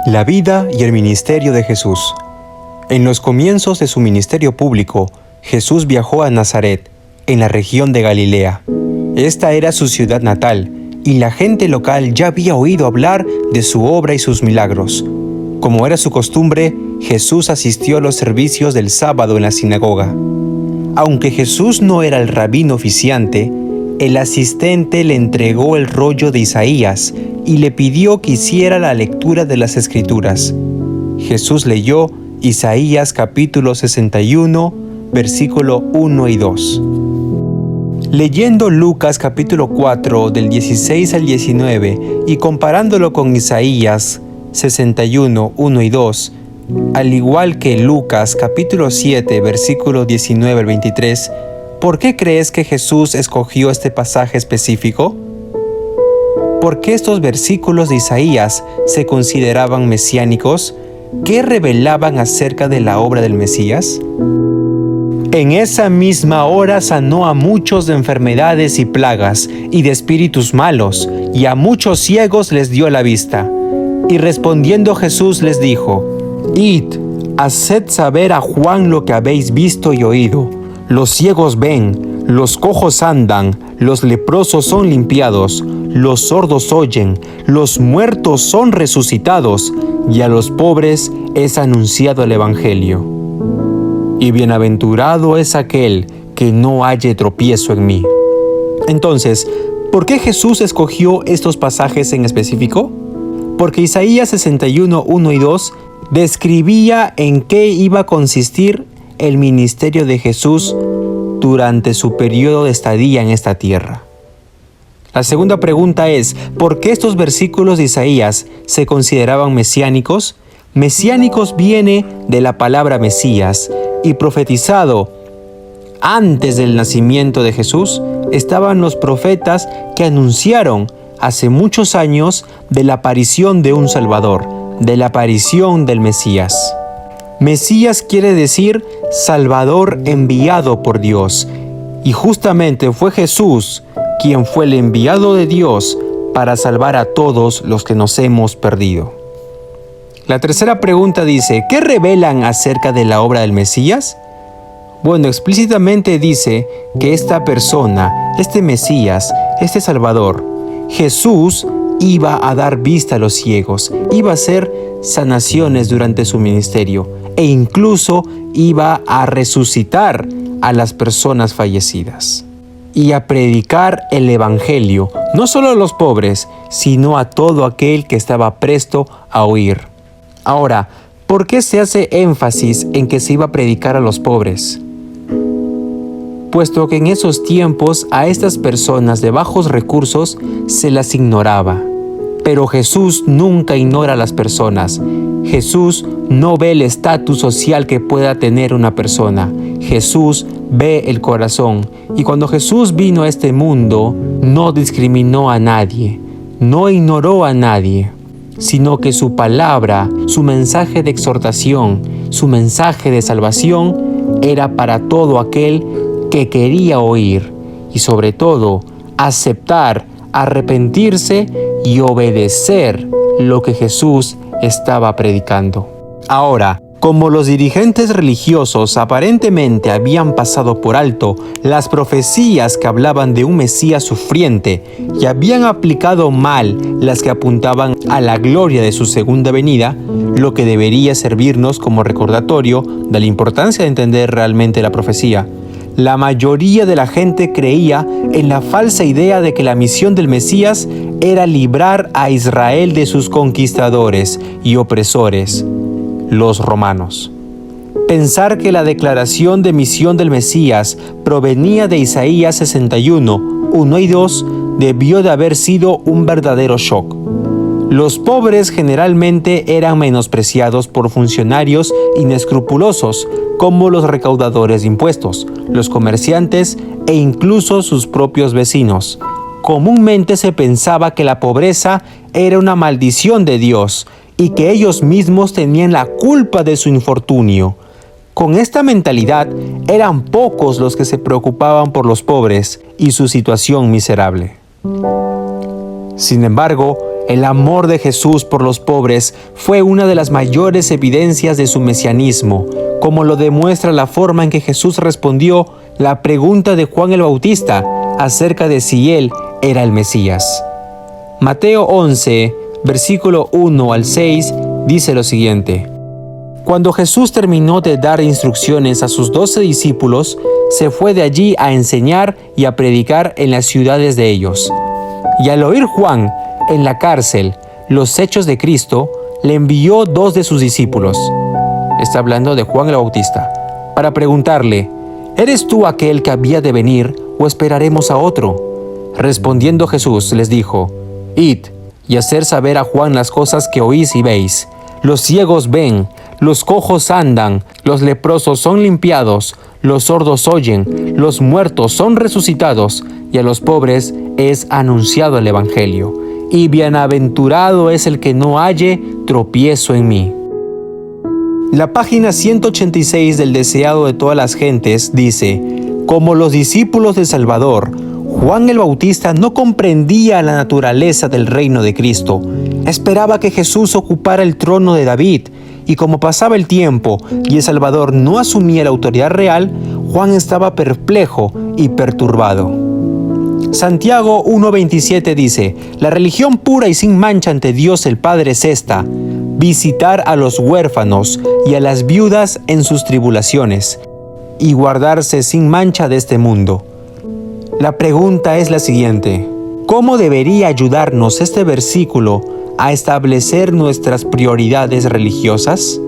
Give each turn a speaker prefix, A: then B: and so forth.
A: La vida y el ministerio de Jesús. En los comienzos de su ministerio público, Jesús viajó a Nazaret, en la región de Galilea. Esta era su ciudad natal, y la gente local ya había oído hablar de su obra y sus milagros. Como era su costumbre, Jesús asistió a los servicios del sábado en la sinagoga. Aunque Jesús no era el rabino oficiante, el asistente le entregó el rollo de Isaías y le pidió que hiciera la lectura de las Escrituras. Jesús leyó Isaías capítulo 61, versículo 1 y 2. Leyendo Lucas capítulo 4 del 16 al 19 y comparándolo con Isaías 61, 1 y 2, al igual que Lucas capítulo 7 versículo 19 al 23, ¿por qué crees que Jesús escogió este pasaje específico? ¿Por qué estos versículos de Isaías se consideraban mesiánicos? ¿Qué revelaban acerca de la obra del Mesías? En esa misma hora sanó a muchos de enfermedades y plagas y de espíritus malos, y a muchos ciegos les dio la vista. Y respondiendo Jesús les dijo: Id, haced saber a Juan lo que habéis visto y oído. Los ciegos ven, los cojos andan, los leprosos son limpiados, los sordos oyen, los muertos son resucitados, y a los pobres es anunciado el Evangelio. Y bienaventurado es aquel que no halle tropiezo en mí. Entonces, ¿por qué Jesús escogió estos pasajes en específico? Porque Isaías 61, 1 y 2 describía en qué iba a consistir el ministerio de Jesús durante su periodo de estadía en esta tierra. La segunda pregunta es, ¿por qué estos versículos de Isaías se consideraban mesiánicos? Mesiánicos viene de la palabra Mesías, y profetizado antes del nacimiento de Jesús estaban los profetas que anunciaron hace muchos años de la aparición de un Salvador, de la aparición del Mesías. Mesías quiere decir Salvador enviado por Dios, y justamente fue Jesús quien fue el enviado de Dios para salvar a todos los que nos hemos perdido. La tercera pregunta dice, ¿qué revelan acerca de la obra del Mesías? Bueno, explícitamente dice que esta persona, este Mesías, este Salvador, Jesús, iba a dar vista a los ciegos, iba a hacer sanaciones durante su ministerio e incluso iba a resucitar a las personas fallecidas y a predicar el Evangelio, no solo a los pobres, sino a todo aquel que estaba presto a oír. Ahora, ¿por qué se hace énfasis en que se iba a predicar a los pobres? Puesto que en esos tiempos a estas personas de bajos recursos se las ignoraba. Pero Jesús nunca ignora a las personas. Jesús no ve el estatus social que pueda tener una persona. Jesús ve el corazón. Y cuando Jesús vino a este mundo, no discriminó a nadie, no ignoró a nadie, sino que su palabra, su mensaje de exhortación, su mensaje de salvación era para todo aquel que quería oír y sobre todo aceptar, arrepentirse y obedecer lo que Jesús estaba predicando. Ahora, como los dirigentes religiosos aparentemente habían pasado por alto las profecías que hablaban de un Mesías sufriente y habían aplicado mal las que apuntaban a la gloria de su segunda venida, lo que debería servirnos como recordatorio de la importancia de entender realmente la profecía. La mayoría de la gente creía en la falsa idea de que la misión del Mesías era librar a Israel de sus conquistadores y opresores, los romanos. Pensar que la declaración de misión del Mesías provenía de Isaías 61, 1 y 2 debió de haber sido un verdadero shock. Los pobres generalmente eran menospreciados por funcionarios inescrupulosos como los recaudadores de impuestos, los comerciantes e incluso sus propios vecinos. Comúnmente se pensaba que la pobreza era una maldición de Dios y que ellos mismos tenían la culpa de su infortunio. Con esta mentalidad, eran pocos los que se preocupaban por los pobres y su situación miserable. Sin embargo, El amor de Jesús por los pobres fue una de las mayores evidencias de su mesianismo, como lo demuestra la forma en que Jesús respondió la pregunta de Juan el Bautista acerca de si él era el Mesías. Mateo 11, versículo 1 al 6, dice lo siguiente: Cuando Jesús terminó de dar instrucciones a sus 12 discípulos, se fue de allí a enseñar y a predicar en las ciudades de ellos. Y al oír Juan en la cárcel los hechos de Cristo, le envió 2 de sus discípulos, está hablando de Juan el Bautista, para preguntarle: ¿Eres tú aquel que había de venir o esperaremos a otro? Respondiendo Jesús les dijo: Id y hacer saber a Juan las cosas que oís y veis. Los ciegos ven, los cojos andan, los leprosos son limpiados, los sordos oyen, los muertos son resucitados, y a los pobres es anunciado el Evangelio. Y bienaventurado es el que no halle tropiezo en mí. La página 186 del Deseado de todas las gentes dice: como los discípulos del Salvador, Juan el Bautista no comprendía la naturaleza del reino de Cristo. Esperaba que Jesús ocupara el trono de David, y como pasaba el tiempo y el Salvador no asumía la autoridad real, Juan estaba perplejo y perturbado. Santiago 1:27 dice: la religión pura y sin mancha ante Dios el Padre es esta: visitar a los huérfanos y a las viudas en sus tribulaciones, y guardarse sin mancha de este mundo. La pregunta es la siguiente: ¿cómo debería ayudarnos este versículo a establecer nuestras prioridades religiosas?